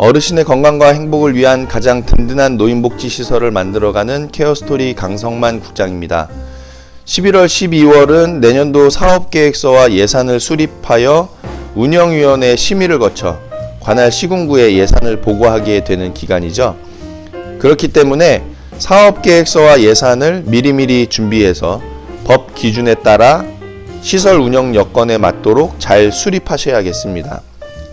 어르신의 건강과 행복을 위한 가장 든든한 노인복지 시설을 만들어가는 케어스토리 강성만 국장입니다. 11월, 12월은 내년도 사업계획서와 예산을 수립하여 운영위원회 심의를 거쳐 관할 시군구에 예산을 보고하게 되는 기간이죠. 그렇기 때문에 사업계획서와 예산을 미리미리 준비해서 법 기준에 따라 시설 운영 여건에 맞도록 잘 수립하셔야겠습니다.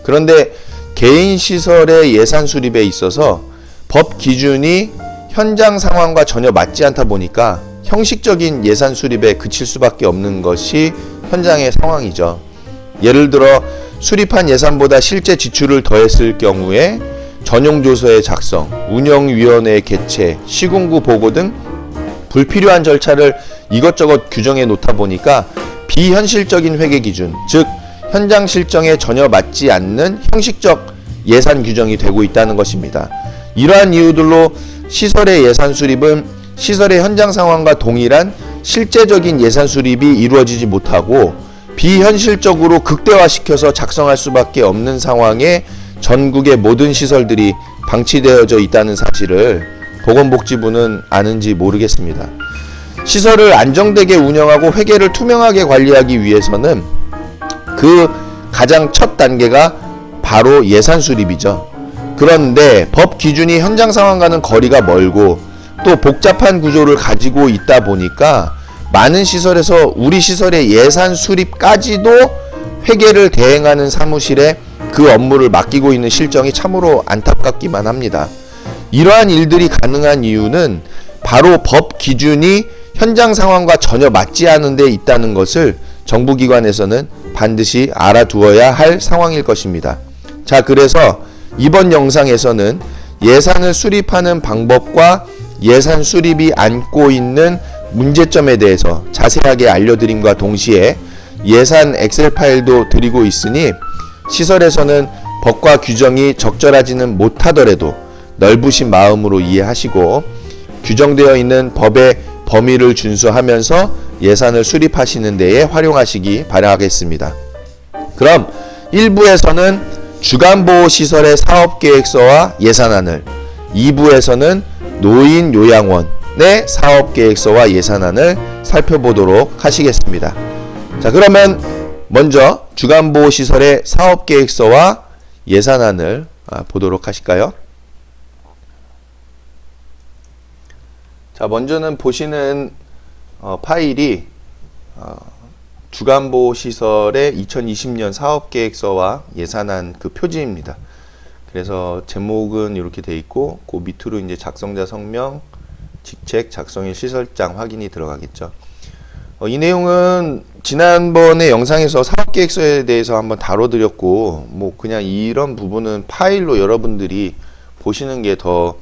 그런데 개인 시설의 예산 수립에 있어서 법 기준이 현장 상황과 전혀 맞지 않다 보니까 형식적인 예산 수립에 그칠 수밖에 없는 것이 현장의 상황이죠. 예를 들어 수립한 예산보다 실제 지출을 더했을 경우에 전용조서의 작성, 운영위원회 개최, 시군구 보고 등 불필요한 절차를 이것저것 규정해 놓다 보니까 비현실적인 회계 기준, 즉 현장 실정에 전혀 맞지 않는 형식적 예산 규정이 되고 있다는 것입니다. 이러한 이유들로 시설의 예산 수립은 시설의 현장 상황과 동일한 실제적인 예산 수립이 이루어지지 못하고 비현실적으로 극대화시켜서 작성할 수밖에 없는 상황에 전국의 모든 시설들이 방치되어져 있다는 사실을 보건복지부는 아는지 모르겠습니다. 시설을 안정되게 운영하고 회계를 투명하게 관리하기 위해서는 그 가장 첫 단계가 바로 예산 수립이죠. 그런데 법 기준이 현장 상황과는 거리가 멀고 또 복잡한 구조를 가지고 있다 보니까 많은 시설에서 우리 시설의 예산 수립까지도 회계를 대행하는 사무실에 그 업무를 맡기고 있는 실정이 참으로 안타깝기만 합니다. 이러한 일들이 가능한 이유는 바로 법 기준이 현장 상황과 전혀 맞지 않은 데 있다는 것을 정부기관에서는 반드시 알아두어야 할 상황일 것입니다. 자, 그래서 이번 영상에서는 예산을 수립하는 방법과 예산 수립이 안고 있는 문제점에 대해서 자세하게 알려드림과 동시에 예산 엑셀 파일도 드리고 있으니 시설에서는 법과 규정이 적절하지는 못하더라도 넓으신 마음으로 이해하시고 규정되어 있는 법의 범위를 준수하면서 예산을 수립하시는 데에 활용하시기 바라겠습니다. 그럼 1부에서는 주간보호시설의 사업계획서와 예산안을, 2부에서는 노인요양원의 사업계획서와 예산안을 살펴보도록 하시겠습니다. 자, 그러면 먼저 주간보호시설의 사업계획서와 예산안을 보도록 하실까요? 자, 먼저는 보시는 파일이 주간보호시설의 2020년 사업계획서와 예산안 그 표지입니다. 그래서 제목은 이렇게 돼 있고 그 밑으로 이제 작성자 성명, 직책, 작성일, 시설장 확인이 들어가겠죠. 이 내용은 지난번에 영상에서 사업계획서에 대해서 한번 다뤄드렸고 뭐 그냥 이런 부분은 파일로 여러분들이 보시는 게 더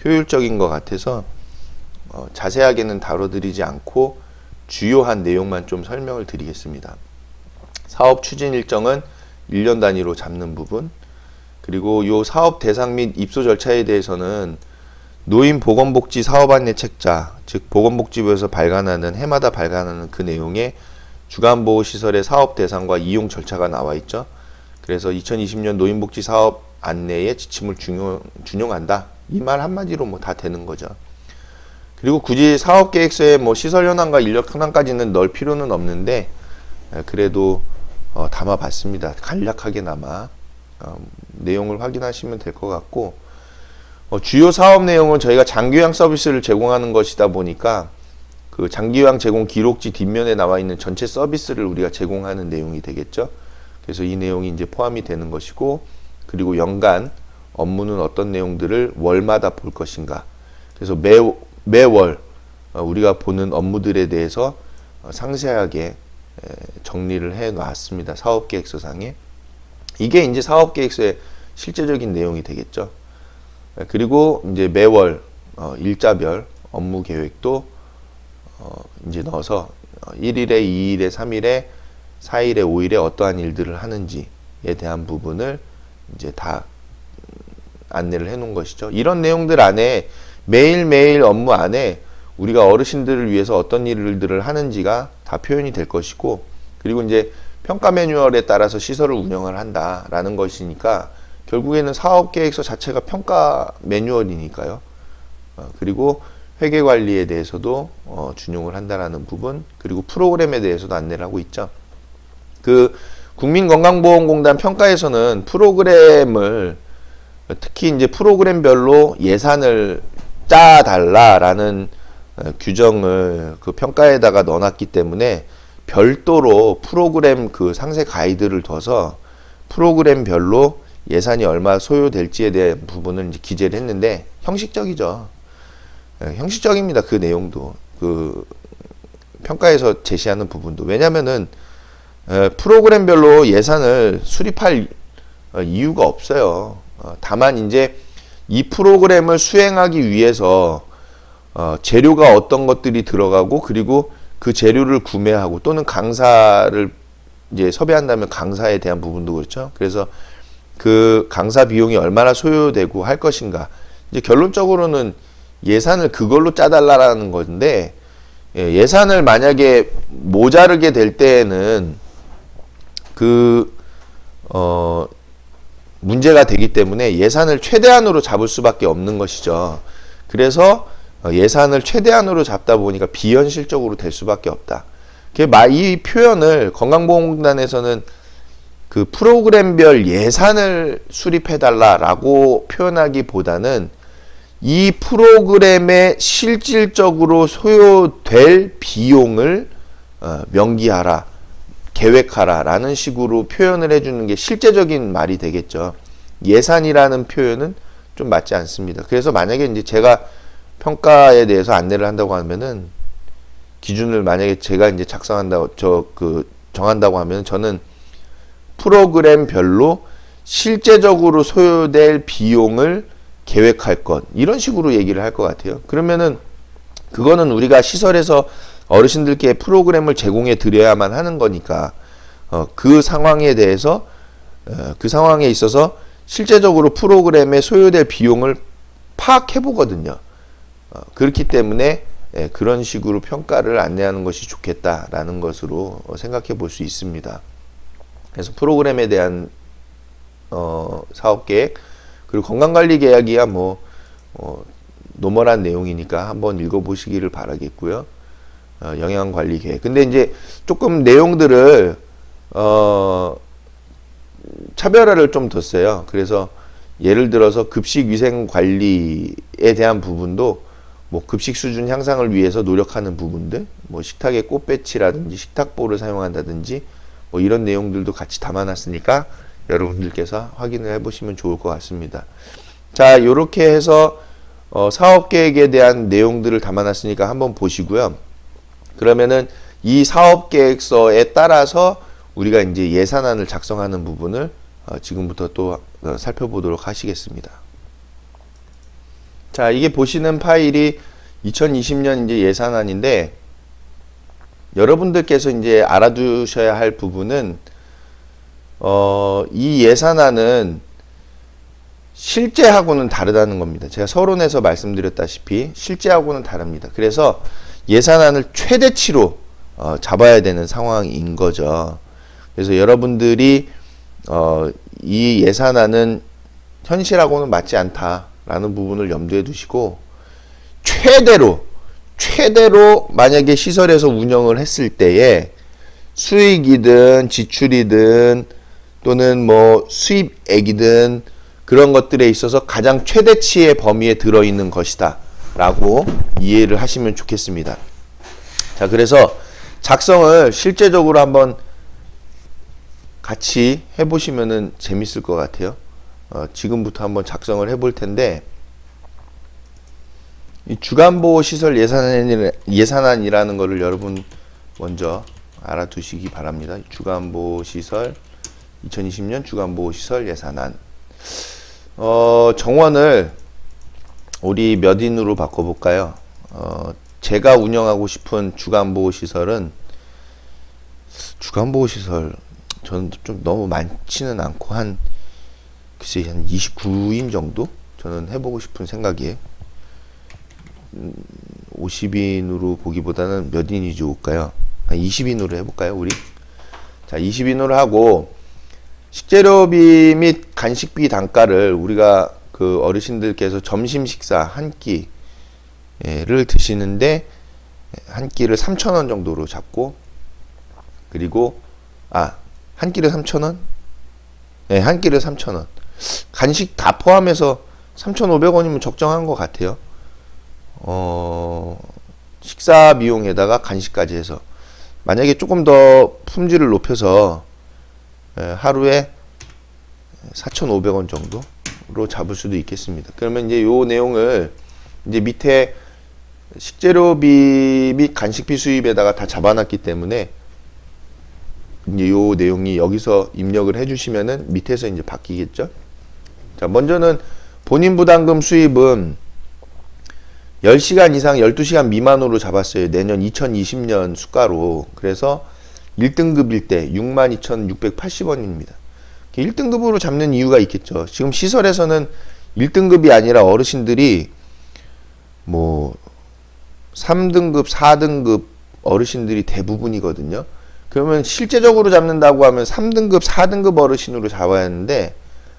효율적인 것 같아서 자세하게는 다뤄드리지 않고 주요한 내용만 좀 설명을 드리겠습니다. 사업 추진 일정은 1년 단위로 잡는 부분, 그리고 요 사업 대상 및 입소 절차에 대해서는 노인보건복지 사업안내 책자, 즉 보건복지부에서 발간하는 해마다 발간하는 그 내용에 주간보호시설의 사업 대상과 이용 절차가 나와 있죠. 그래서 2020년 노인복지 사업 안내의 지침을 준용한다. 이 말 한마디로 뭐 다 되는 거죠. 그리고 굳이 사업계획서에 뭐 시설 현황과 인력 현황까지는 넣을 필요는 없는데 그래도 담아봤습니다. 간략하게나마 내용을 확인하시면 될 것 같고, 주요 사업 내용은 저희가 장기요양 서비스를 제공하는 것이다 보니까 그 장기요양 제공 기록지 뒷면에 나와 있는 전체 서비스를 우리가 제공하는 내용이 되겠죠. 그래서 이 내용이 이제 포함이 되는 것이고, 그리고 연간 업무는 어떤 내용들을 월마다 볼 것인가. 그래서 매월 우리가 보는 업무들에 대해서 상세하게 정리를 해 놨습니다. 사업계획서상에. 이게 이제 사업계획서의 실제적인 내용이 되겠죠. 그리고 이제 매월 일자별 업무 계획도 이제 넣어서 1일에, 2일에, 3일에, 4일에, 5일에 어떠한 일들을 하는지에 대한 부분을 이제 다 안내를 해 놓은 것이죠. 이런 내용들 안에 매일매일 업무 안에 우리가 어르신들을 위해서 어떤 일들을 하는지가 다 표현이 될 것이고, 그리고 이제 평가 매뉴얼에 따라서 시설을 운영을 한다라는 것이니까 결국에는 사업계획서 자체가 평가 매뉴얼이니까요. 그리고 회계관리에 대해서도 준용을 한다라는 부분, 그리고 프로그램에 대해서도 안내를 하고 있죠. 그 국민건강보험공단 평가에서는 프로그램을 특히 이제 프로그램별로 예산을 짜달라라는 규정을 그 평가에다가 넣어놨기 때문에 별도로 프로그램 그 상세 가이드를 둬서 프로그램별로 예산이 얼마 소요될지에 대한 부분을 이제 기재를 했는데 형식적이죠. 형식적입니다. 그 내용도 그 평가에서 제시하는 부분도. 왜냐면은 프로그램별로 예산을 수립할 이유가 없어요. 다만 이제 이 프로그램을 수행하기 위해서 재료가 어떤 것들이 들어가고, 그리고 그 재료를 구매하고 또는 강사를 이제 섭외한다면 강사에 대한 부분도 그렇죠. 그래서 그 강사 비용이 얼마나 소요되고 할 것인가. 이제 결론적으로는 예산을 그걸로 짜달라는 건데, 예산을 만약에 모자르게 될 때에는 문제가 되기 때문에 예산을 최대한으로 잡을 수밖에 없는 것이죠. 그래서 예산을 최대한으로 잡다 보니까 비현실적으로 될 수밖에 없다. 이 표현을 건강보험공단에서는 그 프로그램별 예산을 수립해달라라고 표현하기보다는 이 프로그램에 실질적으로 소요될 비용을 명기하라, 계획하라라는 식으로 표현을 해주는 게 실제적인 말이 되겠죠. 예산이라는 표현은 좀 맞지 않습니다. 그래서 만약에 이제 제가 평가에 대해서 안내를 한다고 하면은 기준을 만약에 제가 이제 정한다고 하면 저는 프로그램별로 실제적으로 소요될 비용을 계획할 것, 이런 식으로 얘기를 할 것 같아요. 그러면은 그거는 우리가 시설에서 어르신들께 프로그램을 제공해 드려야만 하는 거니까 그 상황에 대해서 그 상황에 있어서 실제적으로 프로그램에 소요될 비용을 파악해 보거든요. 그렇기 때문에 그런 식으로 평가를 안내하는 것이 좋겠다라는 것으로 생각해 볼 수 있습니다. 그래서 프로그램에 대한 사업계획, 그리고 건강관리 계약이야 노멀한 내용이니까 한번 읽어보시기를 바라겠고요. 영양관리 계획. 근데 이제 조금 내용들을 차별화를 좀 뒀어요. 그래서 예를 들어서 급식 위생 관리에 대한 부분도 급식 수준 향상을 위해서 노력하는 부분들, 식탁에 꽃배치라든지 식탁보를 사용한다든지 이런 내용들도 같이 담아놨으니까 여러분들께서 확인을 해보시면 좋을 것 같습니다. 자, 이렇게 해서 사업계획에 대한 내용들을 담아놨으니까 한번 보시고요. 그러면은 이 사업계획서에 따라서 우리가 이제 예산안을 작성하는 부분을 지금부터 또 살펴보도록 하시겠습니다. 자, 이게 보시는 파일이 2020년 이제 예산안인데, 여러분들께서 이제 알아두셔야 할 부분은 이 예산안은 실제하고는 다르다는 겁니다. 제가 서론에서 말씀드렸다시피 실제하고는 다릅니다. 그래서 예산안을 최대치로 잡아야 되는 상황인 거죠. 그래서 여러분들이 이 예산안은 현실하고는 맞지 않다라는 부분을 염두에 두시고, 최대로 만약에 시설에서 운영을 했을 때에 수익이든 지출이든 또는 수입액이든 그런 것들에 있어서 가장 최대치의 범위에 들어있는 것이다 라고 이해를 하시면 좋겠습니다. 자, 그래서 작성을 실제적으로 한번 같이 해보시면은 재밌을 것 같아요. 지금부터 한번 작성을 해볼 텐데, 이 주간보호시설 예산안이라는 것을 여러분 먼저 알아두시기 바랍니다. 주간보호시설 2020년 주간보호시설 예산안. 정원을 우리 몇 인으로 바꿔볼까요? 제가 운영하고 싶은 주간보호시설은, 저는 좀 너무 많지는 않고 한 29인 정도? 저는 해보고 싶은 생각이에요. 50인으로 보기보다는 몇 인이 좋을까요? 한 20인으로 해볼까요, 우리? 자, 20인으로 하고, 식재료비 및 간식비 단가를 우리가 그 어르신들께서 점심 식사 한 끼를 드시는데 한 끼를 3,000원 정도로 잡고, 그리고 한 끼를 3,000원? 네, 한 끼를 3,000원. 간식 다 포함해서 3,500원이면 적정한 것 같아요. 식사 비용에다가 간식까지 해서 만약에 조금 더 품질을 높여서 하루에 4,500원 정도로 잡을 수도 있겠습니다. 그러면 이제 요 내용을 이제 밑에 식재료비 및 간식비 수입에다가 다 잡아놨기 때문에 이제 요 내용이 여기서 입력을 해주시면은 밑에서 이제 바뀌겠죠. 자, 먼저는 본인 부담금 수입은 10시간 이상 12시간 미만으로 잡았어요. 내년 2020년 수가로. 그래서 1등급일 때 62,680원입니다. 1등급으로 잡는 이유가 있겠죠. 지금 시설에서는 1등급이 아니라 어르신들이 뭐 3등급, 4등급 어르신들이 대부분이거든요. 그러면 실제적으로 잡는다고 하면 3등급, 4등급 어르신으로 잡아야 하는데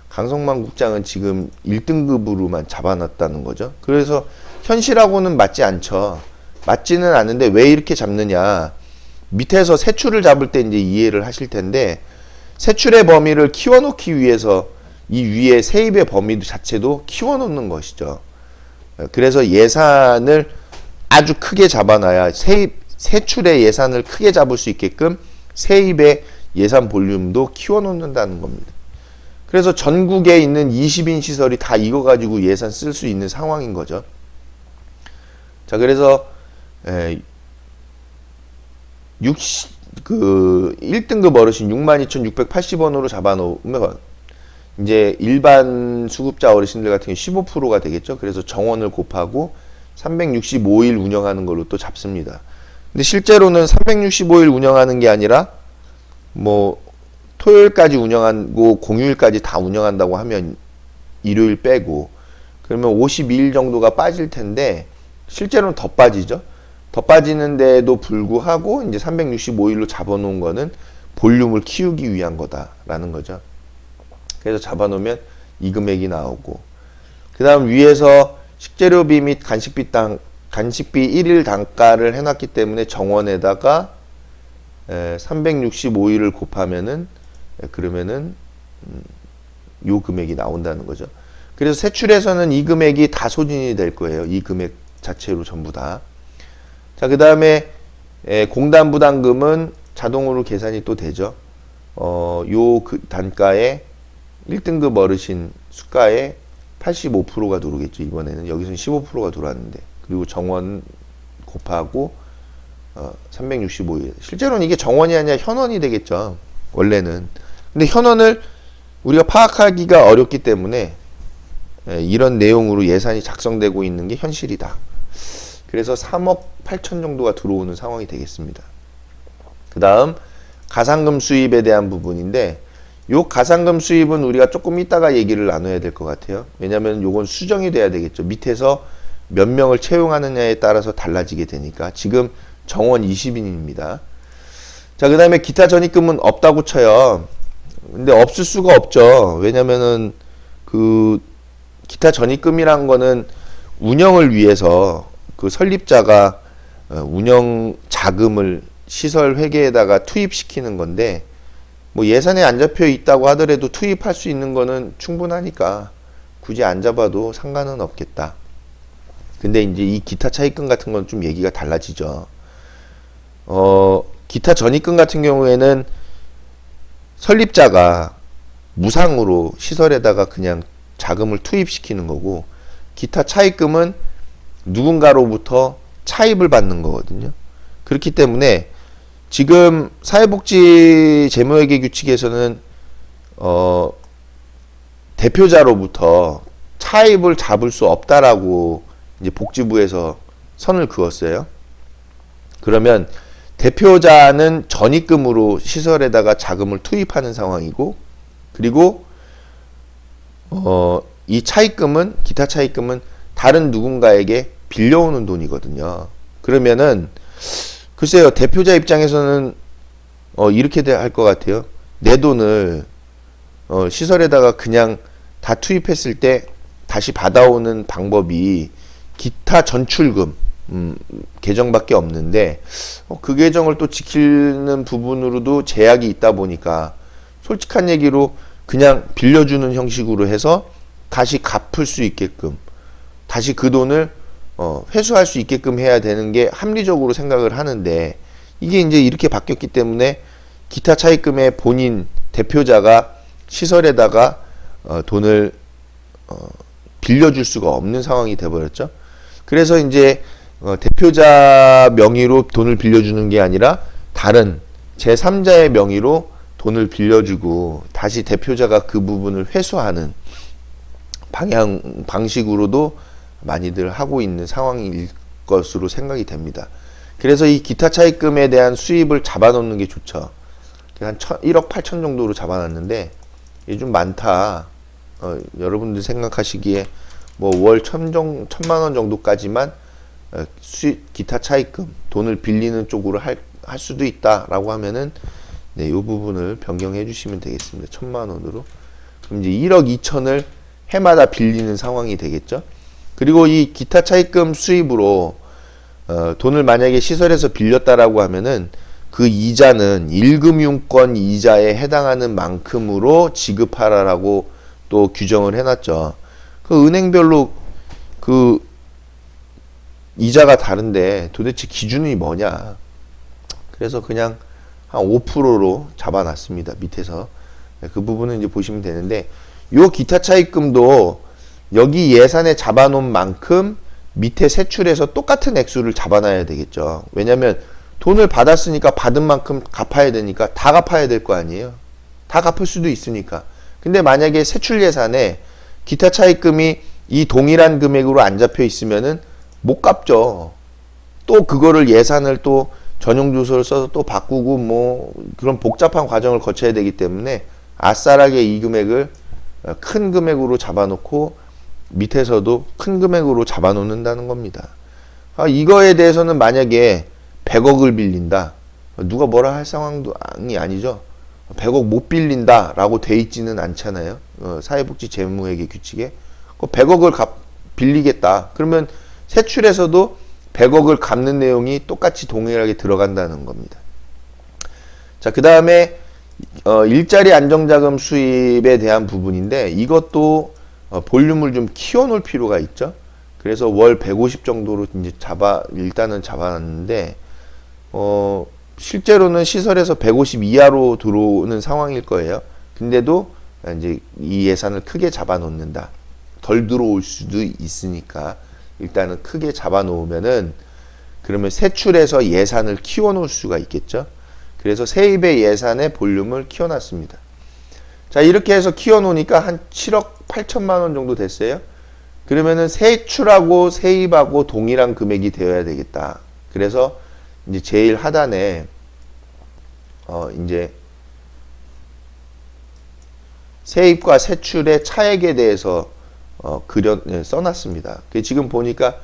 강성만 국장은 지금 1등급으로만 잡아놨다는 거죠. 그래서 현실하고는 맞지 않죠. 맞지는 않는데 왜 이렇게 잡느냐. 밑에서 세출을 잡을 때 이제 이해를 하실 텐데, 세출의 범위를 키워놓기 위해서 이 위에 세입의 범위 자체도 키워놓는 것이죠. 그래서 예산을 아주 크게 잡아놔야 세출의 예산을 크게 잡을 수 있게끔 세입의 예산 볼륨도 키워놓는다는 겁니다. 그래서 전국에 있는 20인 시설이 다 이거 가지고 예산 쓸 수 있는 상황인 거죠. 자, 그래서 1등급 어르신 62,680원으로 잡아놓으면 이제 일반 수급자 어르신들 같은 경우 15%가 되겠죠. 그래서 정원을 곱하고 365일 운영하는 걸로 또 잡습니다. 근데 실제로는 365일 운영하는 게 아니라 뭐 토요일까지 운영하고 공휴일까지 다 운영한다고 하면 일요일 빼고 그러면 52일 정도가 빠질 텐데 실제로는 더 빠지죠. 더 빠지는데도 불구하고 이제 365일로 잡아놓은 거는 볼륨을 키우기 위한 거다라는 거죠. 그래서 잡아놓으면 이 금액이 나오고, 그 다음 위에서 식재료비 및 간식비 1일 단가를 해놨기 때문에 정원에다가 365일을 곱하면은 그러면은 요 금액이 나온다는 거죠. 그래서 세출에서는 이 금액이 다 소진이 될 거예요. 이 금액 자체로 전부 다. 자, 그 다음에 공단 부담금은 자동으로 계산이 또 되죠. 요 단가에 1등급 어르신 수가에 85%가 들어오겠죠. 이번에는 여기서는 15%가 들어왔는데, 그리고 정원 곱하고 365일. 실제로는 이게 정원이 아니라 현원이 되겠죠. 원래는. 근데 현원을 우리가 파악하기가 어렵기 때문에 이런 내용으로 예산이 작성되고 있는 게 현실이다. 그래서 3억 8천 정도가 들어오는 상황이 되겠습니다. 그 다음 가상금 수입에 대한 부분인데, 요 가상금 수입은 우리가 조금 이따가 얘기를 나눠야 될 것 같아요. 왜냐하면 요건 수정이 돼야 되겠죠. 밑에서 몇 명을 채용하느냐에 따라서 달라지게 되니까. 지금 정원 20인입니다. 자, 그 다음에 기타 전입금은 없다고 쳐요. 근데 없을 수가 없죠. 왜냐면은 그 기타 전입금이란 거는 운영을 위해서 그 설립자가 운영 자금을 시설 회계에다가 투입시키는 건데, 뭐 예산에 안 잡혀 있다고 하더라도 투입할 수 있는 거는 충분하니까 굳이 안 잡아도 상관은 없겠다. 근데 이제 이 기타 차입금 같은 건 좀 얘기가 달라지죠. 기타 전입금 같은 경우에는 설립자가 무상으로 시설에다가 그냥 자금을 투입시키는 거고, 기타 차입금은 누군가로부터 차입을 받는 거거든요. 그렇기 때문에 지금 사회복지 재무회계 규칙에서는 대표자로부터 차입을 잡을 수 없다라고 이제 복지부에서 선을 그었어요. 그러면 대표자는 전입금으로 시설에다가 자금을 투입하는 상황이고, 그리고 이 차입금은, 기타 차입금은 다른 누군가에게 빌려오는 돈이거든요. 그러면은 글쎄요, 대표자 입장에서는 이렇게 할 것 같아요. 내 돈을 시설에다가 그냥 다 투입했을 때 다시 받아오는 방법이 기타 전출금 계정밖에 없는데 그 계정을 또 지키는 부분으로도 제약이 있다 보니까 솔직한 얘기로 그냥 빌려주는 형식으로 해서 다시 갚을 수 있게끔 다시 그 돈을 회수할 수 있게끔 해야 되는 게 합리적으로 생각을 하는데 이게 이제 이렇게 바뀌었기 때문에 기타 차입금의 본인 대표자가 시설에다가 돈을 빌려줄 수가 없는 상황이 돼버렸죠. 그래서 이제 대표자 명의로 돈을 빌려주는 게 아니라 다른 제3자의 명의로 돈을 빌려주고 다시 대표자가 그 부분을 회수하는 방식으로도 많이들 하고 있는 상황일 것으로 생각이 됩니다. 그래서 이 기타 차입금에 대한 수입을 잡아놓는 게 좋죠. 한 1억 8천 정도로 잡아놨는데 이게 좀 많다. 여러분들 생각하시기에 뭐 월 1,000만 원 정도까지만 수입 기타 차입금 돈을 빌리는 쪽으로 할 수도 있다라고 하면은 네, 이 부분을 변경해 주시면 되겠습니다. 1,000만 원으로. 그럼 이제 1억 2천을 해마다 빌리는 상황이 되겠죠. 그리고 이 기타 차입금 수입으로 돈을 만약에 시설에서 빌렸다라고 하면은 그 이자는 1금융권 이자에 해당하는 만큼으로 지급하라라고 또 규정을 해놨죠. 그 은행별로 그 이자가 다른데 도대체 기준이 뭐냐. 그래서 그냥 한 5%로 잡아놨습니다. 밑에서. 그 부분은 이제 보시면 되는데 요 기타 차입금도 여기 예산에 잡아놓은 만큼 밑에 세출해서 똑같은 액수를 잡아놔야 되겠죠. 왜냐면 돈을 받았으니까 받은 만큼 갚아야 되니까 다 갚아야 될 거 아니에요. 다 갚을 수도 있으니까. 근데 만약에 세출 예산에 기타 차입금이 이 동일한 금액으로 안 잡혀 있으면은 못 갚죠. 또 그거를 예산을 또 전용 조서를 써서 또 바꾸고 뭐 그런 복잡한 과정을 거쳐야 되기 때문에 아싸라게 이 금액을 큰 금액으로 잡아놓고 밑에서도 큰 금액으로 잡아놓는다는 겁니다. 이거에 대해서는 만약에 100억을 빌린다. 누가 뭐라 할 상황이 아니죠. 100억 못 빌린다 라고 돼 있지는 않잖아요. 사회복지 재무회계 규칙에. 100억을 빌리겠다. 그러면 세출에서도 100억을 갚는 내용이 똑같이 동일하게 들어간다는 겁니다. 자, 그 다음에 일자리 안정자금 수입에 대한 부분인데 이것도 볼륨을 좀 키워놓을 필요가 있죠. 그래서 월 150 정도로 이제 일단은 잡아놨는데 실제로는 시설에서 150 이하로 들어오는 상황일 거예요. 근데도 이제 이 예산을 크게 잡아놓는다. 덜 들어올 수도 있으니까 일단은 크게 잡아놓으면은 그러면 세출해서 예산을 키워놓을 수가 있겠죠. 그래서 세입의 예산의 볼륨을 키워놨습니다. 자, 이렇게 해서 키워놓으니까 한 7억 8천만 원 정도 됐어요. 그러면은 세출하고 세입하고 동일한 금액이 되어야 되겠다. 그래서 이제 제일 하단에 이제 세입과 세출의 차액에 대해서 써놨습니다. 지금 보니까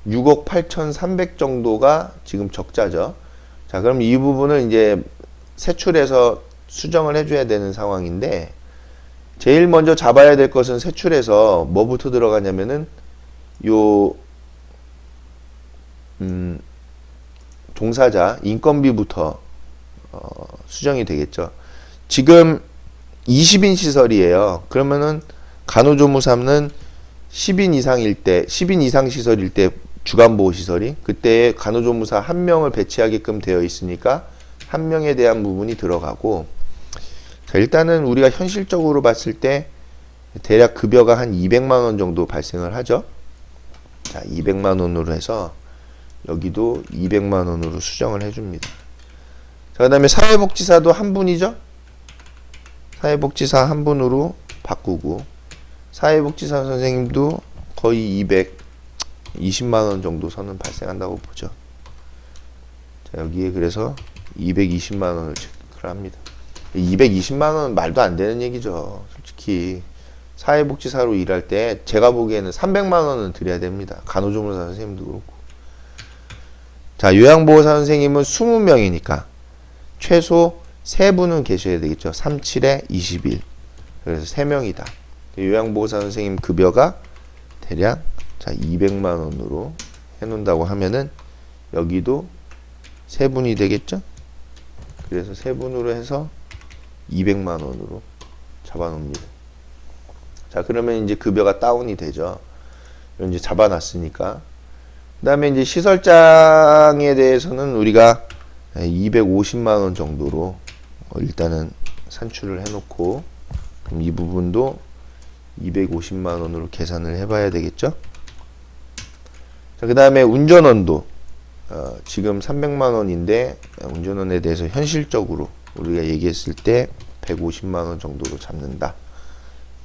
6억 8,300 정도가 지금 적자죠. 자, 그럼 이 부분을 이제 세출해서 수정을 해줘야 되는 상황인데 제일 먼저 잡아야 될 것은 세출해서 뭐부터 들어가냐면은 종사자 인건비부터 수정이 되겠죠. 지금 20인 시설이에요. 그러면은 간호조무사는 10인 이상 시설일 때 주간보호시설이 그때 간호조무사 1명을 배치하게끔 되어 있으니까 1명에 대한 부분이 들어가고 자, 일단은 우리가 현실적으로 봤을 때 대략 급여가 한 200만 원 정도 발생을 하죠. 자, 200만 원으로 해서 여기도 200만 원으로 수정을 해줍니다. 자, 그 다음에 사회복지사도 한 분이죠. 사회복지사 한 분으로 바꾸고 사회복지사 선생님도 거의 220만 원 정도 선은 발생한다고 보죠. 자, 여기에 그래서 220만 원을 체크를 합니다. 220만 원은 말도 안 되는 얘기죠. 솔직히 사회복지사로 일할 때 제가 보기에는 300만 원은 드려야 됩니다. 간호조무사 선생님도 그렇고. 자, 요양보호사 선생님은 20명이니까 최소 3분은 계셔야 되겠죠. 37에 21. 그래서 3명이다. 요양보호사 선생님 급여가 대략 자 200만 원으로 해놓는다고 하면은 여기도 3분이 되겠죠? 그래서 3분으로 해서 200만 원으로 잡아놓습니다. 자, 그러면 이제 급여가 다운이 되죠. 이제 잡아놨으니까. 그 다음에 이제 시설장에 대해서는 우리가 250만 원 정도로 일단은 산출을 해놓고, 그럼 이 부분도 250만 원으로 계산을 해봐야 되겠죠. 자, 그 다음에 운전원도 지금 300만 원인데 운전원에 대해서 현실적으로 우리가 얘기했을 때 150만 원 정도로 잡는다.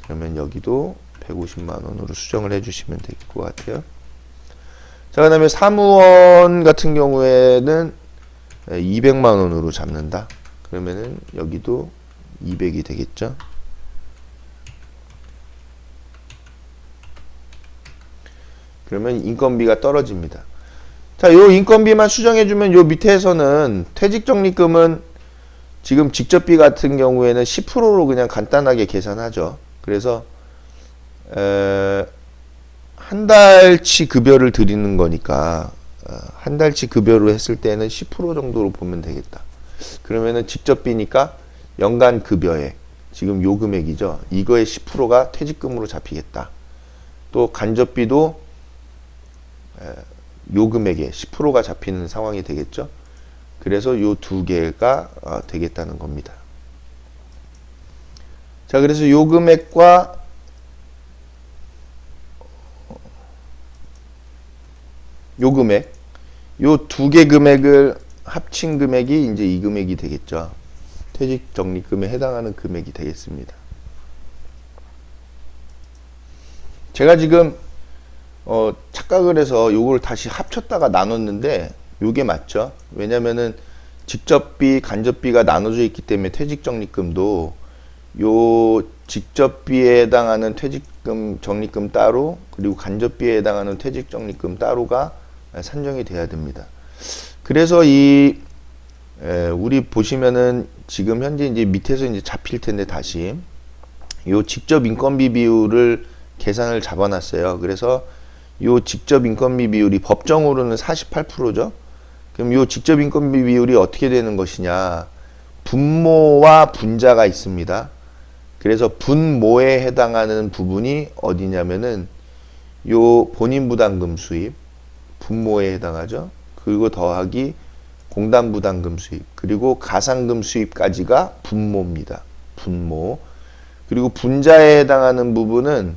그러면 여기도 150만 원으로 수정을 해주시면 될 것 같아요. 자, 그 다음에 사무원 같은 경우에는 200만 원으로 잡는다. 그러면은 여기도 200이 되겠죠. 그러면 인건비가 떨어집니다. 자, 요 인건비만 수정해주면 요 밑에서는 퇴직적립금은 지금 직접비 같은 경우에는 10%로 그냥 간단하게 계산하죠. 그래서 한 달치 급여를 드리는 거니까 한 달치 급여로 했을 때는 10% 정도로 보면 되겠다. 그러면은 직접비니까 연간 급여에 지금 요 금액이죠. 이거의 10%가 퇴직금으로 잡히겠다. 또 간접비도 요 금액에 10%가 잡히는 상황이 되겠죠. 그래서 요 두 개가 되겠다는 겁니다. 자, 그래서 요 금액과 요 금액, 요 두 개 금액을 합친 금액이 이제 이 금액이 되겠죠. 퇴직적립금에 해당하는 금액이 되겠습니다. 제가 지금 착각을 해서 요걸 다시 합쳤다가 나눴는데 요게 맞죠? 왜냐면은 직접비, 간접비가 나눠져 있기 때문에 퇴직적립금도 요 직접비에 해당하는 퇴직금, 적립금 따로, 그리고 간접비에 해당하는 퇴직적립금 따로가 산정이 돼야 됩니다. 그래서 우리 보시면은 지금 현재 이제 밑에서 이제 잡힐 텐데 다시 요 직접 인건비 비율을 계산을 잡아놨어요. 그래서 요 직접 인건비 비율이 법정으로는 48%죠. 그럼 요 직접 인건비 비율이 어떻게 되는 것이냐? 분모와 분자가 있습니다. 그래서 분모에 해당하는 부분이 어디냐면은 요 본인 부담금 수입, 분모에 해당하죠. 그리고 더하기 공단 부담금 수입, 그리고 가상금 수입까지가 분모입니다. 분모. 그리고 분자에 해당하는 부분은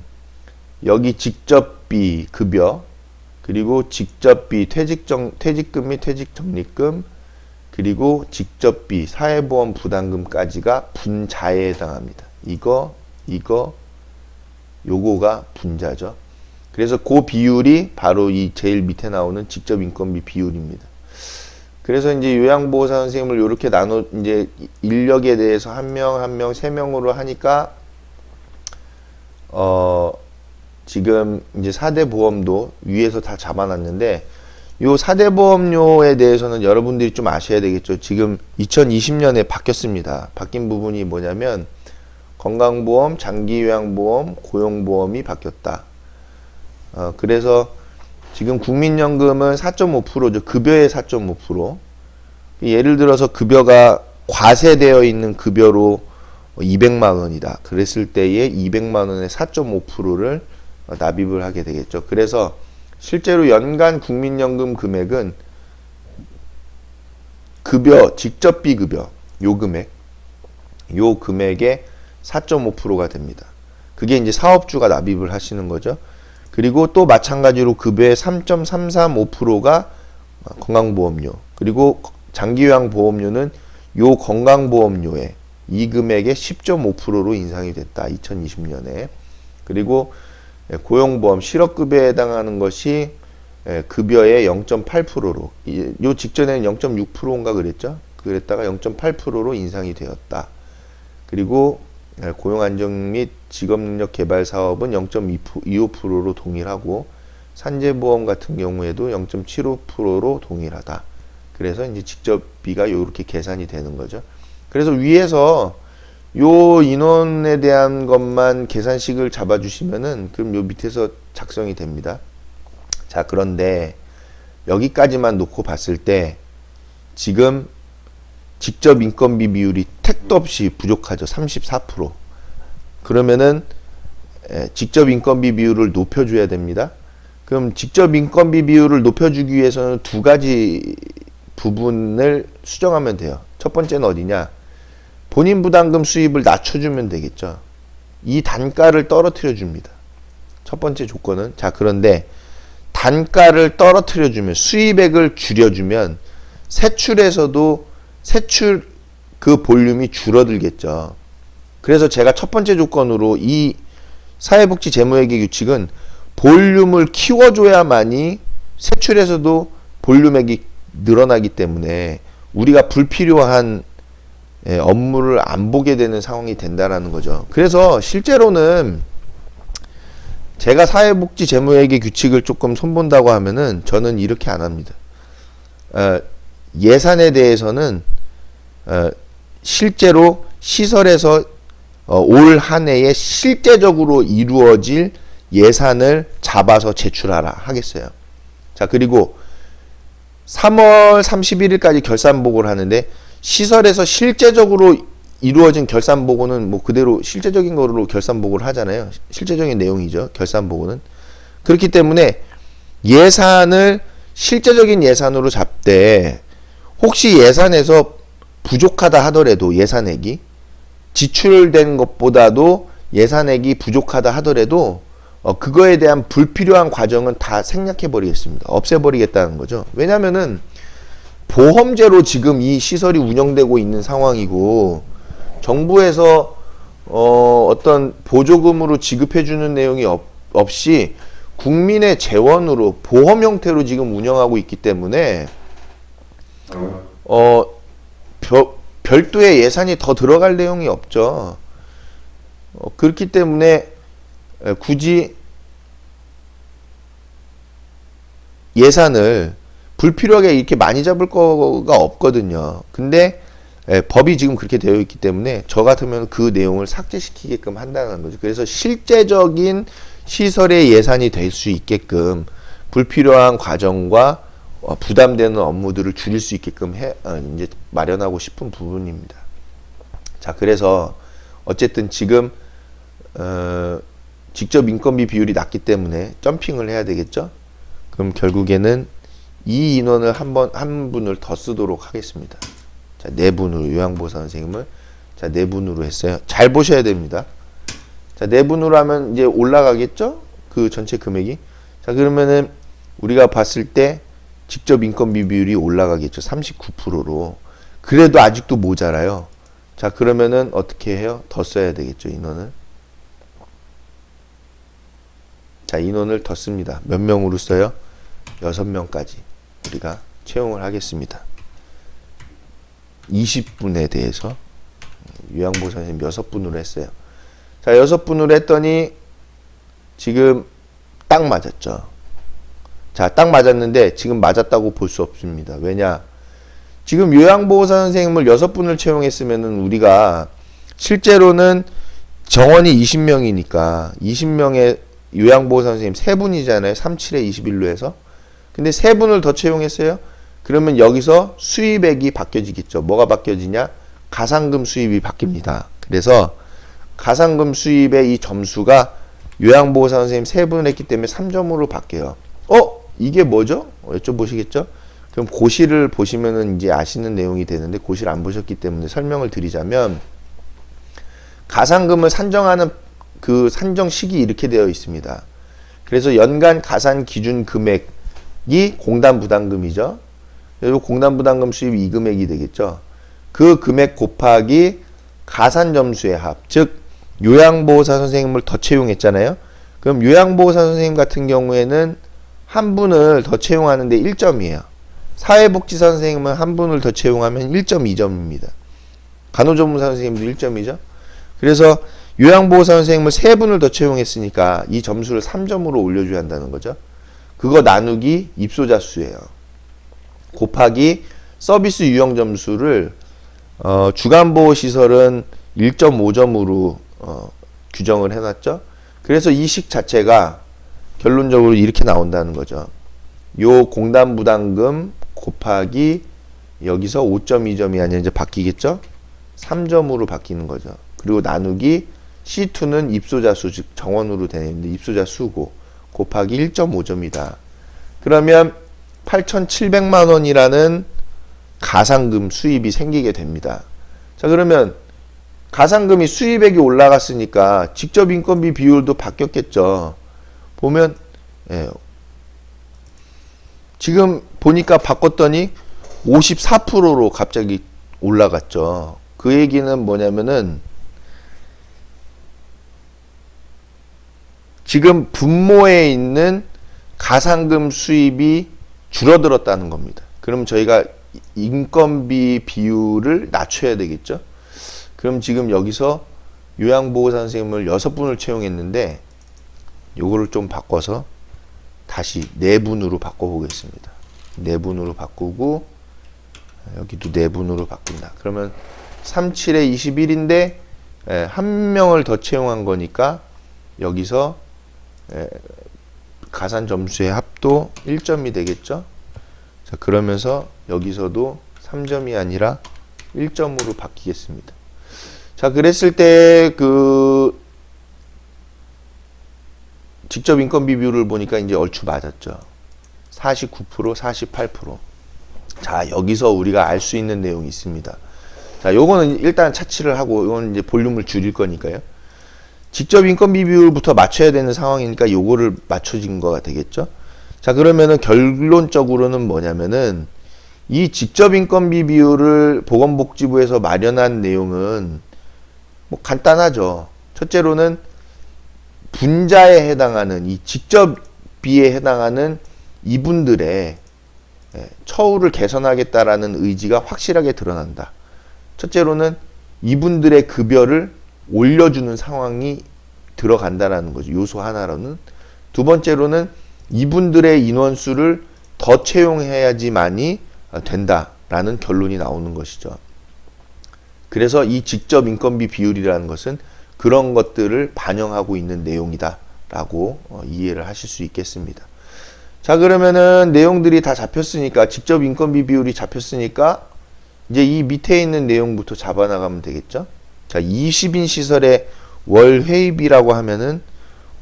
여기 직접비 급여, 그리고 직접비 퇴직금 및 퇴직적립금, 그리고 직접비 사회보험 부담금까지가 분자에 해당합니다. 요거가 분자죠. 그래서 그 비율이 바로 이 제일 밑에 나오는 직접 인건비 비율입니다. 그래서 이제 요양보호사 선생님을 이렇게 이제 인력에 대해서 한 명, 3명으로 하니까, 지금 이제 4대 보험도 위에서 다 잡아놨는데, 요 4대 보험료에 대해서는 여러분들이 좀 아셔야 되겠죠. 지금 2020년에 바뀌었습니다. 바뀐 부분이 뭐냐면, 건강보험, 장기요양보험, 고용보험이 바뀌었다. 그래서 지금 국민연금은 4.5%죠. 급여의 4.5%. 예를 들어서 급여가 과세되어 있는 급여로 200만 원이다. 그랬을 때에 200만 원의 4.5%를 납입을 하게 되겠죠. 그래서 실제로 연간 국민연금 금액은 급여, 직접비 급여, 요 금액의 4.5%가 됩니다. 그게 이제 사업주가 납입을 하시는 거죠. 그리고 또 마찬가지로 급여의 3.335%가 건강보험료, 그리고 장기요양보험료는 요 건강보험료의 이 금액의 10.5%로 인상이 됐다. 2020년에. 그리고 고용보험 실업급여에 해당하는 것이 급여의 0.8%로, 요 직전에는 0.6%인가 그랬죠. 그랬다가 0.8%로 인상이 되었다. 그리고 고용안정 및 직업능력 개발 사업은 0.25%로 동일하고, 산재보험 같은 경우에도 0.75%로 동일하다. 그래서 이제 직접비가 이렇게 계산이 되는 거죠. 그래서 위에서 요 인원에 대한 것만 계산식을 잡아주시면은 그럼 요 밑에서 작성이 됩니다. 자, 그런데 여기까지만 놓고 봤을 때 지금 직접 인건비 비율이 택도 없이 부족하죠. 34%. 그러면은 직접 인건비 비율을 높여줘야 됩니다. 그럼 직접 인건비 비율을 높여주기 위해서는 두 가지 부분을 수정하면 돼요. 첫 번째는 어디냐? 본인 부담금 수입을 낮춰주면 되겠죠. 이 단가를 떨어뜨려 줍니다. 첫 번째 조건은. 자, 그런데 단가를 떨어뜨려 주면, 수입액을 줄여주면 세출에서도 세출 그 볼륨이 줄어들겠죠. 그래서 제가 첫 번째 조건으로 이 사회복지 재무회계 규칙은 볼륨을 키워줘야만이 세출에서도 볼륨액이 늘어나기 때문에 우리가 불필요한 업무를 안 보게 되는 상황이 된다라는 거죠. 그래서 실제로는 제가 사회복지 재무회계 규칙을 조금 손본다고 하면은 저는 이렇게 안 합니다. 예산에 대해서는 실제로 시설에서 올 한 해에 실제적으로 이루어질 예산을 잡아서 제출하라 하겠어요. 자, 그리고 3월 31일까지 결산보고를 하는데 시설에서 실제적으로 이루어진 결산보고는 뭐 그대로 실제적인 거로 결산보고를 하잖아요. 실제적인 내용이죠. 결산보고는. 그렇기 때문에 예산을 실제적인 예산으로 잡되 혹시 예산에서 부족하다 하더라도 예산액이 지출된 것보다도 예산액이 부족하다 하더라도 그거에 대한 불필요한 과정은 다 생략해 버리겠습니다. 없애버리겠다는 거죠. 왜냐면은 보험제로 지금 이 시설이 운영되고 있는 상황이고 정부에서 어떤 보조금으로 지급해 주는 내용이 없이 국민의 재원으로 보험 형태로 지금 운영하고 있기 때문에 별도의 예산이 더 들어갈 내용이 없죠. 그렇기 때문에 굳이 예산을 불필요하게 이렇게 많이 잡을 거가 없거든요. 근데 법이 지금 그렇게 되어 있기 때문에 저 같으면 그 내용을 삭제시키게끔 한다는 거죠. 그래서 실제적인 시설의 예산이 될 수 있게끔 불필요한 과정과 부담되는 업무들을 줄일 수 있게끔 이제 마련하고 싶은 부분입니다. 자, 그래서 어쨌든 지금 직접 인건비 비율이 낮기 때문에 점핑을 해야 되겠죠. 그럼 결국에는 이 인원을 한 분을 더 쓰도록 하겠습니다. 자, 네 분으로 요양보호사 선생님을 네 분으로 했어요. 잘 보셔야 됩니다. 자, 네 분으로 하면 이제 올라가겠죠? 그 전체 금액이. 자, 그러면은 우리가 봤을 때 직접 인건비 비율이 올라가겠죠. 39%로. 그래도 아직도 모자라요. 자, 그러면은 어떻게 해요? 더 써야 되겠죠, 인원을. 자, 인원을 더 씁니다. 몇 명으로 써요? 6명까지 우리가 채용을 하겠습니다. 20분에 대해서 요양보호사 선생님 6분으로 했어요. 자, 6분으로 했더니 지금 딱 맞았죠. 자, 딱 맞았는데 지금 맞았다고 볼 수 없습니다. 왜냐? 지금 요양보호사 선생님을 6분을 채용했으면은 우리가 실제로는 정원이 20명이니까 20명의 요양보호사 선생님 3분이잖아요. 37에 21로 해서. 근데 3분을 더 채용했어요. 그러면 여기서 수입액이 바뀌어지겠죠. 뭐가 바뀌어지냐? 가상금 수입이 바뀝니다. 그래서 가상금 수입의 이 점수가 요양보호사 선생님 3분을 했기 때문에 3점으로 바뀌어요. 이게 뭐죠? 여쭤보시겠죠? 그럼 고시를 보시면은 이제 아시는 내용이 되는데 고시를 안 보셨기 때문에 설명을 드리자면 가상금을 산정하는 그 산정식이 이렇게 되어 있습니다. 그래서 연간 가산 기준 금액이 공단 부담금이죠. 그리고 공단 부담금 수입이 이 금액이 되겠죠. 그 금액 곱하기 가산 점수의 합, 즉 요양보호사 선생님을 더 채용했잖아요. 그럼 요양보호사 선생님 같은 경우에는 한 분을 더 채용하는데 1점이에요. 사회복지사 선생님은 한 분을 더 채용하면 1.2점입니다. 간호조무사 선생님도 1점이죠. 그래서 요양보호사 선생님을 3분을 더 채용했으니까 이 점수를 3점으로 올려줘야 한다는 거죠. 그거 나누기 입소자 수예요. 곱하기 서비스 유형 점수를 주간보호시설은 1.5점으로 규정을 해놨죠. 그래서 이 식 자체가 결론적으로 이렇게 나온다는 거죠. 요 공단부담금 곱하기 여기서 5.2점이 아니라 이제 바뀌겠죠. 3점으로 바뀌는 거죠. 그리고 나누기 C2는 입소자 수, 즉 정원으로 되어 있는데 입소자 수고 곱하기 1.5점이다. 그러면 8,700만 원이라는 가상금 수입이 생기게 됩니다. 자, 그러면 가상금이 수입액이 올라갔으니까 직접 인건비 비율도 바뀌었겠죠. 보면 지금 보니까 바꿨더니 54%로 갑자기 올라갔죠. 그 얘기는 뭐냐면은 지금 분모에 있는 가상금 수입이 줄어들었다는 겁니다. 그럼 저희가 인건비 비율을 낮춰야 되겠죠. 그럼 지금 여기서 요양보호사 선생님을 6분을 채용했는데 요거를 좀 바꿔서 다시 4분으로 바꿔보겠습니다. 4분으로 바꾸고 여기도 4분으로 바꾼다. 그러면 37에 21인데 한 명을 더 채용한 거니까 여기서 가산 점수의 합도 1점이 되겠죠. 자, 그러면서 여기서도 3점이 아니라 1점으로 바뀌겠습니다. 자, 그랬을 때 그 직접 인건비 비율을 보니까 이제 얼추 맞았죠. 49%, 48%. 자, 여기서 우리가 알 수 있는 내용이 있습니다. 자, 요거는 일단 차치를 하고, 이건 이제 볼륨을 줄일 거니까요. 직접 인건비 비율부터 맞춰야 되는 상황이니까 요거를 맞춰진 거가 되겠죠. 자, 그러면은 결론적으로는 뭐냐면은 이 직접 인건비 비율을 보건복지부에서 마련한 내용은 뭐 간단하죠. 첫째로는 분자에 해당하는 이 직접비에 해당하는 이분들의 처우를 개선하겠다라는 의지가 확실하게 드러난다. 첫째로는 이분들의 급여를 올려주는 상황이 들어간다라는 거죠. 요소 하나로는. 두 번째로는 이분들의 인원수를 더 채용해야지만이 된다라는 결론이 나오는 것이죠. 그래서 이 직접 인건비 비율이라는 것은 그런 것들을 반영하고 있는 내용이다라고 이해를 하실 수 있겠습니다. 자, 그러면은 내용들이 다 잡혔으니까, 직접 인건비 비율이 잡혔으니까 이제 이 밑에 있는 내용부터 잡아나가면 되겠죠. 자, 20인 시설의 월 회의비라고 하면은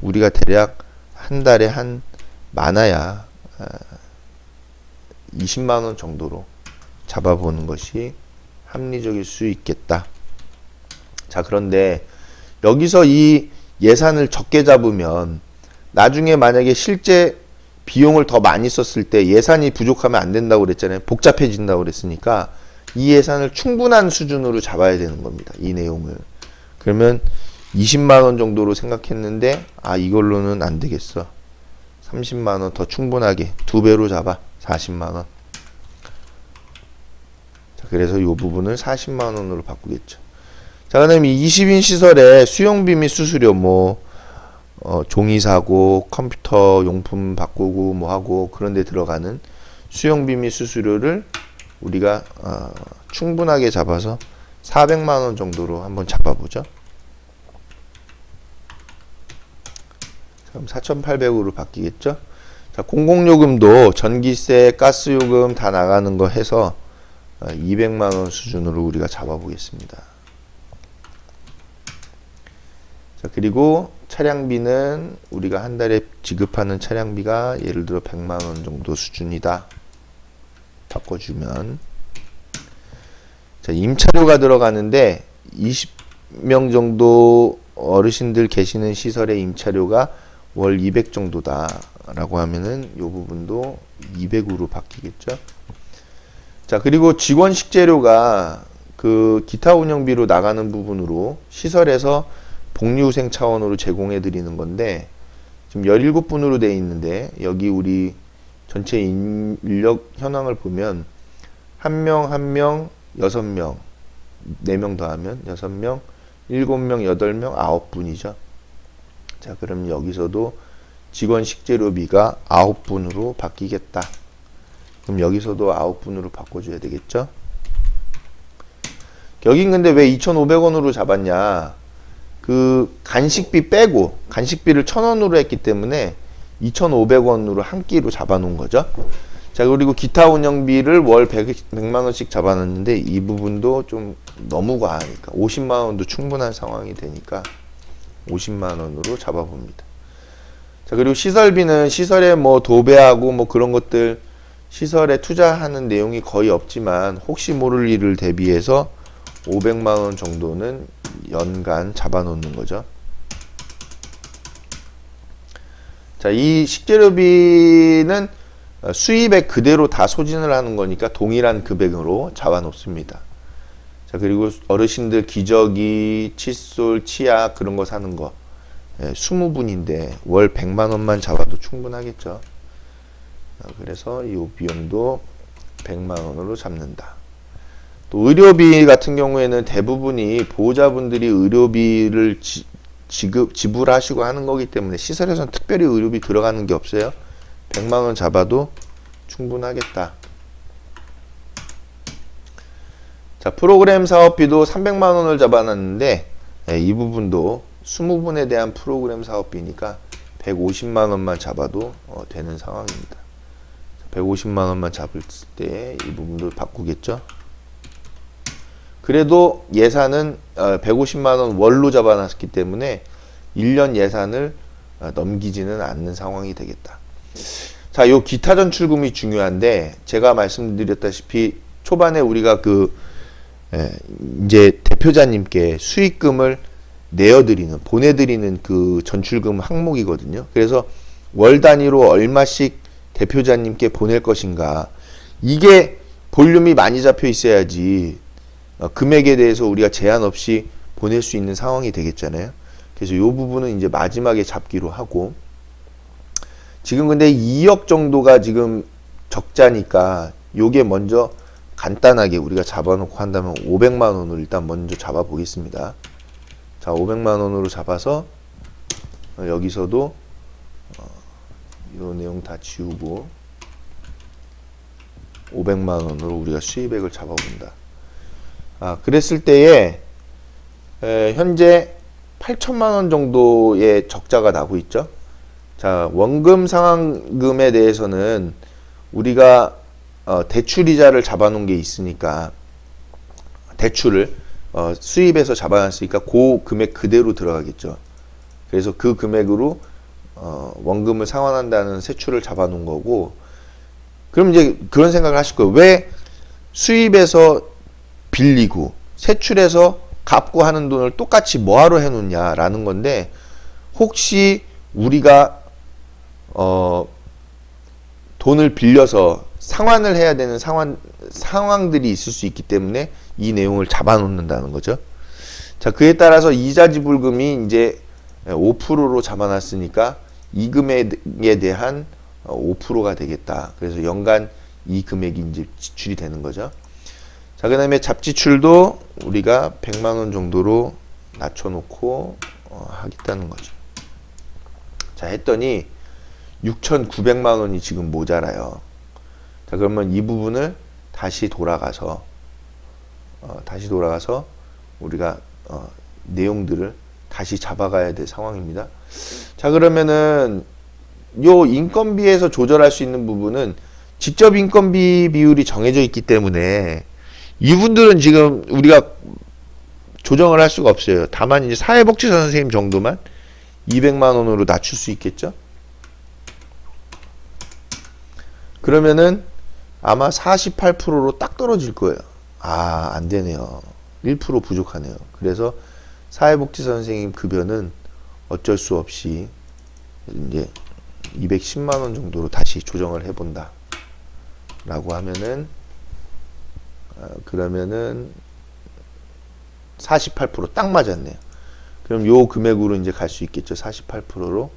우리가 대략 한 달에 한 많아야 20만 원 정도로 잡아보는 것이 합리적일 수 있겠다. 자, 그런데 여기서 이 예산을 적게 잡으면 나중에 만약에 실제 비용을 더 많이 썼을 때 예산이 부족하면 안 된다고 그랬잖아요. 복잡해진다고 그랬으니까 이 예산을 충분한 수준으로 잡아야 되는 겁니다. 이 내용을. 그러면 20만 원 정도로 생각했는데 이걸로는 안 되겠어. 30만 원 더 충분하게 2배로 잡아. 40만 원. 자, 그래서 이 부분을 40만 원으로 바꾸겠죠. 자, 그다음에 20인 시설에 수용비 및 수수료 종이 사고 컴퓨터 용품 바꾸고 뭐 하고 그런 데 들어가는 수용비 및 수수료를 우리가 충분하게 잡아서 400만 원 정도로 한번 잡아보죠. 그럼 4,800으로 바뀌겠죠. 자, 공공요금도 전기세, 가스요금 다 나가는 거 해서 200만 원 수준으로 우리가 잡아보겠습니다. 자, 그리고 차량비는 우리가 한 달에 지급하는 차량비가 예를 들어 100만 원 정도 수준이다. 바꿔주면. 자, 임차료가 들어가는데 20명 정도 어르신들 계시는 시설의 임차료가 월 200 정도다 라고 하면은 이 부분도 200으로 바뀌겠죠. 자, 그리고 직원 식재료가 그 기타 운영비로 나가는 부분으로 시설에서 복리후생 차원으로 제공해 드리는 건데 지금 17분으로 되어 있는데 여기 우리 전체 인력 현황을 보면 한 명, 6명, 4명 더하면 6명, 7명, 8명, 9분이죠. 자, 그럼 여기서도 직원 식재료비가 9분으로 바뀌겠다. 그럼 여기서도 9분으로 바꿔줘야 되겠죠. 여긴 근데 왜 2,500원으로 잡았냐? 그 간식비 빼고 간식비를 1,000원으로 했기 때문에 2,500원으로 한 끼로 잡아놓은 거죠. 자, 그리고 기타 운영비를 월 100만 원씩 잡아놨는데 이 부분도 좀 너무 과하니까 50만 원도 충분한 상황이 되니까 50만 원으로 잡아봅니다. 자, 그리고 시설비는 시설에 뭐 도배하고 뭐 그런 것들 시설에 투자하는 내용이 거의 없지만 혹시 모를 일을 대비해서 500만 원 정도는 연간 잡아놓는 거죠. 자, 이 식재료비는 수입액 그대로 다 소진을 하는 거니까 동일한 금액으로 잡아놓습니다. 자, 그리고 어르신들 기저귀, 칫솔, 치약 그런 거 사는 거 20분인데 월 100만 원만 잡아도 충분하겠죠. 그래서 이 비용도 100만 원으로 잡는다. 또 의료비 같은 경우에는 대부분이 보호자분들이 의료비를 지불하시고 하는 거기 때문에 시설에서는 특별히 의료비 들어가는 게 없어요. 100만 원 잡아도 충분하겠다. 자, 프로그램 사업비도 300만 원을 잡아놨는데 이 부분도 20분에 대한 프로그램 사업비니까 150만 원만 잡아도 되는 상황입니다. 150만 원만 잡을 때 이 부분도 바꾸겠죠. 그래도 예산은 150만 원 월로 잡아놨기 때문에 1년 예산을 넘기지는 않는 상황이 되겠다. 자, 요 기타 전출금이 중요한데 제가 말씀드렸다시피 초반에 우리가 이제 대표자님께 수익금을 보내드리는 그 전출금 항목이거든요. 그래서 월 단위로 얼마씩 대표자님께 보낼 것인가. 이게 볼륨이 많이 잡혀 있어야지 금액에 대해서 우리가 제한 없이 보낼 수 있는 상황이 되겠잖아요. 그래서 이 부분은 이제 마지막에 잡기로 하고, 지금 근데 2억 정도가 지금 적자니까 요게 먼저 간단하게 우리가 잡아놓고 한다면 500만 원으로 일단 먼저 잡아 보겠습니다. 자, 500만 원으로 잡아서 여기서도 요 내용 다 지우고 500만 원으로 우리가 수입액을 잡아본다. 그랬을 때에 현재 8천만 원 정도의 적자가 나고 있죠. 자, 원금 상환금에 대해서는 우리가 대출이자를 잡아놓은 게 있으니까 대출을 수입에서 잡아놨으니까 그 금액 그대로 들어가겠죠. 그래서 그 금액으로 원금을 상환한다는 세출을 잡아놓은 거고, 그럼 이제 그런 생각을 하실 거예요. 왜 수입에서 빌리고 세출해서 갚고 하는 돈을 똑같이 뭐하러 해놓냐라는 건데, 혹시 우리가 돈을 빌려서 상환을 해야 되는 상황들이 있을 수 있기 때문에 이 내용을 잡아놓는다는 거죠. 자, 그에 따라서 이자 지불금이 이제 5%로 잡아놨으니까 이 금액에 대한 5%가 되겠다. 그래서 연간 이 금액이 이제 지출이 되는 거죠. 자, 그 다음에 잡지출도 우리가 100만 원 정도로 낮춰놓고 하겠다는 거죠. 자, 했더니 6,900만 원이 지금 모자라요. 자, 그러면 이 부분을 다시 돌아가서 우리가 내용들을 다시 잡아가야 될 상황입니다. 자, 그러면은 요 인건비에서 조절할 수 있는 부분은 직접 인건비 비율이 정해져 있기 때문에 이분들은 지금 우리가 조정을 할 수가 없어요. 다만 이제 사회복지사 선생님 정도만 200만 원으로 낮출 수 있겠죠. 그러면은 아마 48%로 딱 떨어질 거예요. 안 되네요. 1% 부족하네요. 그래서 사회복지사 선생님 급여는 어쩔 수 없이 이제 210만 원 정도로 다시 조정을 해본다 라고 하면은 그러면은 48% 딱 맞았네요. 그럼 요 금액으로 이제 갈 수 있겠죠. 48%로.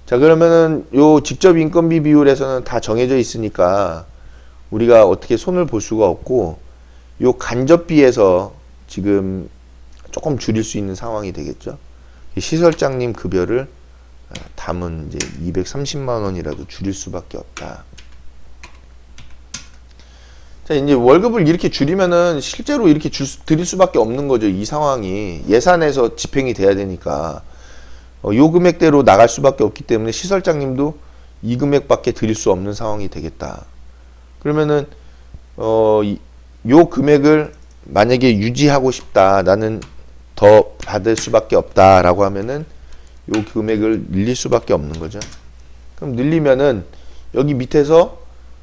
자, 그러면은 요 직접 인건비 비율에서는 다 정해져 있으니까 우리가 어떻게 손을 볼 수가 없고, 요 간접비에서 지금 조금 줄일 수 있는 상황이 되겠죠. 시설장님 급여를 담은 이제 230만 원이라도 줄일 수밖에 없다. 자, 이제 월급을 이렇게 줄이면은 실제로 이렇게 드릴 수밖에 없는 거죠. 이 상황이 예산에서 집행이 돼야 되니까 요 금액대로 나갈 수밖에 없기 때문에 시설장님도 이 금액밖에 드릴 수 없는 상황이 되겠다. 그러면은 요 금액을 만약에 유지하고 싶다, 나는 더 받을 수밖에 없다라고 하면은 요 금액을 늘릴 수밖에 없는 거죠. 그럼 늘리면은 여기 밑에서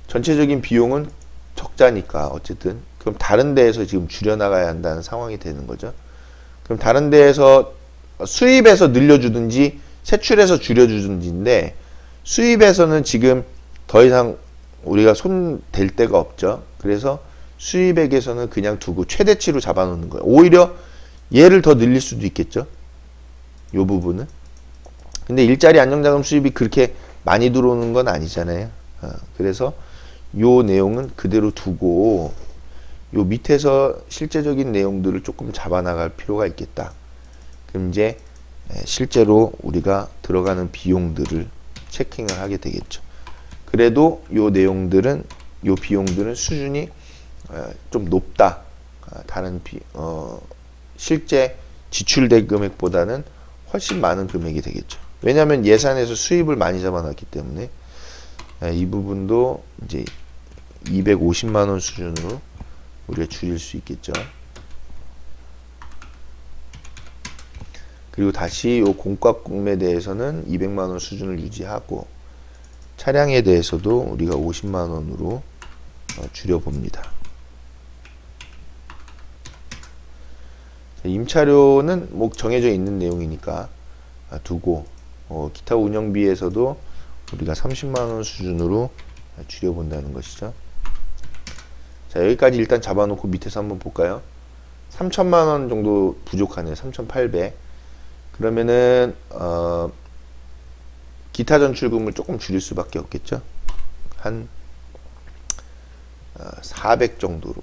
전체적인 비용은 적자니까 어쨌든 그럼 다른 데에서 지금 줄여나가야 한다는 상황이 되는 거죠. 그럼 다른 데에서 수입에서 늘려주든지 세출에서 줄여주든지인데 수입에서는 지금 더 이상 우리가 손 댈 데가 없죠. 그래서 수입액에서는 그냥 두고 최대치로 잡아놓는 거예요. 오히려 얘를 더 늘릴 수도 있겠죠. 요 부분은. 근데 일자리 안정자금 수입이 그렇게 많이 들어오는 건 아니잖아요. 그래서 요 내용은 그대로 두고 요 밑에서 실제적인 내용들을 조금 잡아나갈 필요가 있겠다. 그럼 이제 실제로 우리가 들어가는 비용들을 체킹을 하게 되겠죠. 그래도 요 내용들은 요 비용들은 수준이 좀 높다. 다른 실제 지출된 금액보다는 훨씬 많은 금액이 되겠죠. 왜냐하면 예산에서 수입을 많이 잡아놨기 때문에 이 부분도 이제 250만 원 수준으로 우리가 줄일 수 있겠죠. 그리고 다시 요 공과금에 대해서는 200만 원 수준을 유지하고 차량에 대해서도 우리가 50만 원으로 줄여봅니다. 임차료는 뭐 정해져 있는 내용이니까 두고 기타 운영비에서도 우리가 30만 원 수준으로 줄여본다는 것이죠. 자, 여기까지 일단 잡아놓고 밑에서 한번 볼까요? 3천만 원 정도 부족하네요. 3,800. 그러면은 기타 전출금을 조금 줄일 수밖에 없겠죠. 한 400 정도로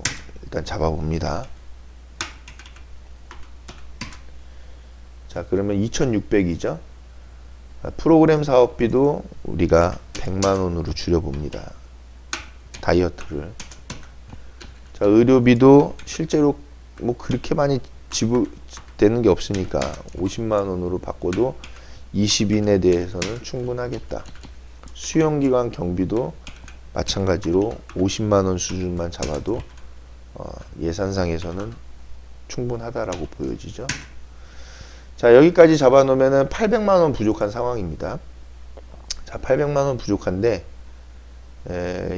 일단 잡아봅니다. 자, 그러면 2,600이죠. 프로그램 사업비도 우리가 100만 원으로 줄여봅니다. 다이어트를. 자, 의료비도 실제로 뭐 그렇게 많이 지불되는 게 없으니까 50만 원으로 바꿔도 20인에 대해서는 충분하겠다. 수용기관 경비도 마찬가지로 50만 원 수준만 잡아도 예산상에서는 충분하다라고 보여지죠. 자, 여기까지 잡아놓으면 800만 원 부족한 상황입니다. 자, 800만 원 부족한데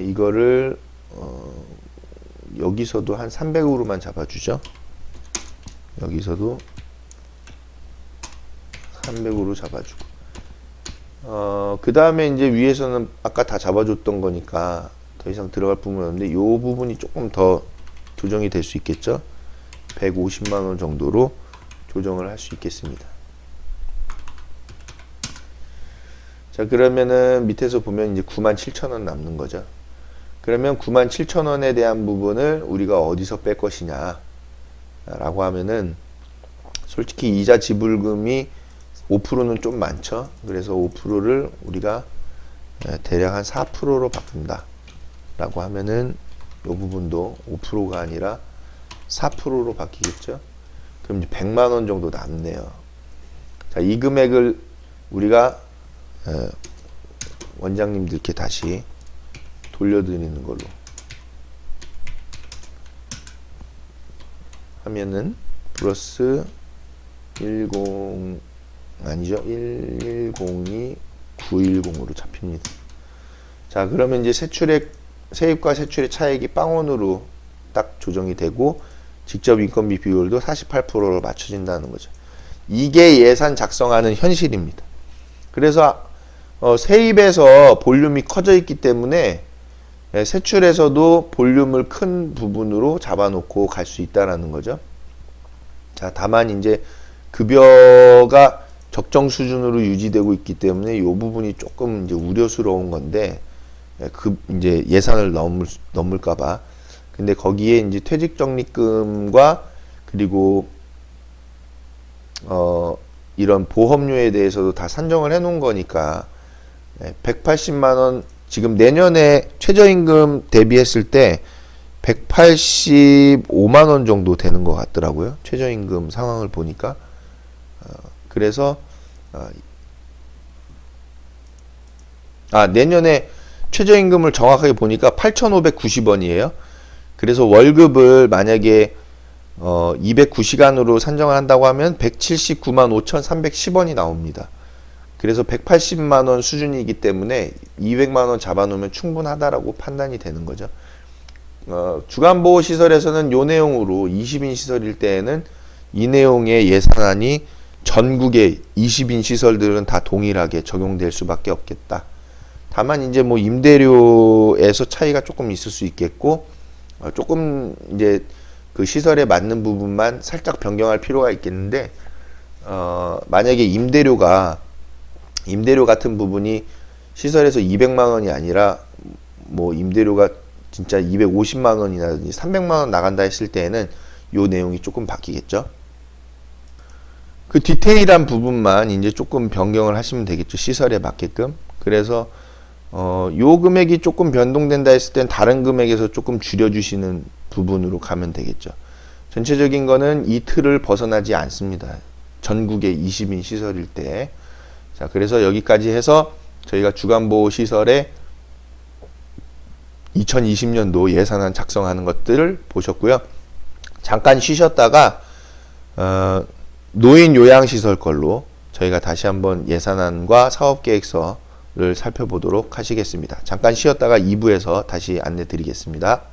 이거를 여기서도 한 300으로만 잡아주죠. 여기서도 300으로 잡아주고 그 다음에 이제 위에서는 아까 다 잡아줬던 거니까 더 이상 들어갈 부분은 없는데 요 부분이 조금 더 조정이 될 수 있겠죠. 150만 원 정도로 조정을 할 수 있겠습니다. 자, 그러면은 밑에서 보면 이제 97,000원 남는 거죠. 그러면 97,000원에 대한 부분을 우리가 어디서 뺄 것이냐 라고 하면은 솔직히 이자 지불금이 5%는 좀 많죠. 그래서 5%를 우리가 대략 한 4%로 바꾼다 라고 하면은 이 부분도 5%가 아니라 4%로 바뀌겠죠. 그럼 이제 100만 원 정도 남네요. 자, 이 금액을 우리가 원장님들께 다시 돌려드리는 걸로 하면은 플러스 10 아니죠. 1102 910으로 잡힙니다. 자, 그러면 이제 세입과 세출의 차액이 빵원으로 딱 조정이 되고 직접 인건비 비율도 48%로 맞춰진다는 거죠. 이게 예산 작성하는 현실입니다. 그래서 세입에서 볼륨이 커져 있기 때문에 세출에서도 볼륨을 큰 부분으로 잡아놓고 갈 수 있다라는 거죠. 자, 다만 이제 급여가 적정 수준으로 유지되고 있기 때문에 이 부분이 조금 이제 우려스러운 건데 이제 예산을 넘을까봐. 근데 거기에 이제 퇴직적립금과 그리고 이런 보험료에 대해서도 다 산정을 해놓은 거니까 180만 원 지금 내년에 최저임금 대비했을 때 185만 원 정도 되는 것 같더라고요. 최저임금 상황을 보니까. 그래서 내년에 최저임금을 정확하게 보니까 8,590원이에요. 그래서 월급을 만약에 209시간으로 산정을 한다고 하면 179만 5,310원이 나옵니다. 그래서 180만 원 수준이기 때문에 200만 원 잡아놓으면 충분하다라고 판단이 되는 거죠. 주간보호시설에서는 요 내용으로 20인 시설일 때에는 이 내용의 예산안이 전국의 20인 시설들은 다 동일하게 적용될 수밖에 없겠다. 다만 이제 뭐 임대료에서 차이가 조금 있을 수 있겠고, 조금 이제 그 시설에 맞는 부분만 살짝 변경할 필요가 있겠는데, 만약에 임대료 같은 부분이 시설에서 200만 원이 아니라 뭐 임대료가 진짜 250만 원이라든지 300만 원 나간다 했을 때에는 요 내용이 조금 바뀌겠죠. 그 디테일한 부분만 이제 조금 변경을 하시면 되겠죠. 시설에 맞게끔. 그래서 요 금액이 조금 변동된다 했을 땐 다른 금액에서 조금 줄여주시는 부분으로 가면 되겠죠. 전체적인 거는 이 틀을 벗어나지 않습니다. 전국의 20인 시설일 때. 자, 그래서 여기까지 해서 저희가 주간보호시설에 2020년도 예산안 작성하는 것들을 보셨고요. 잠깐 쉬셨다가 노인 요양시설 걸로 저희가 다시 한번 예산안과 사업계획서를 살펴보도록 하시겠습니다. 잠깐 쉬었다가 2부에서 다시 안내 드리겠습니다.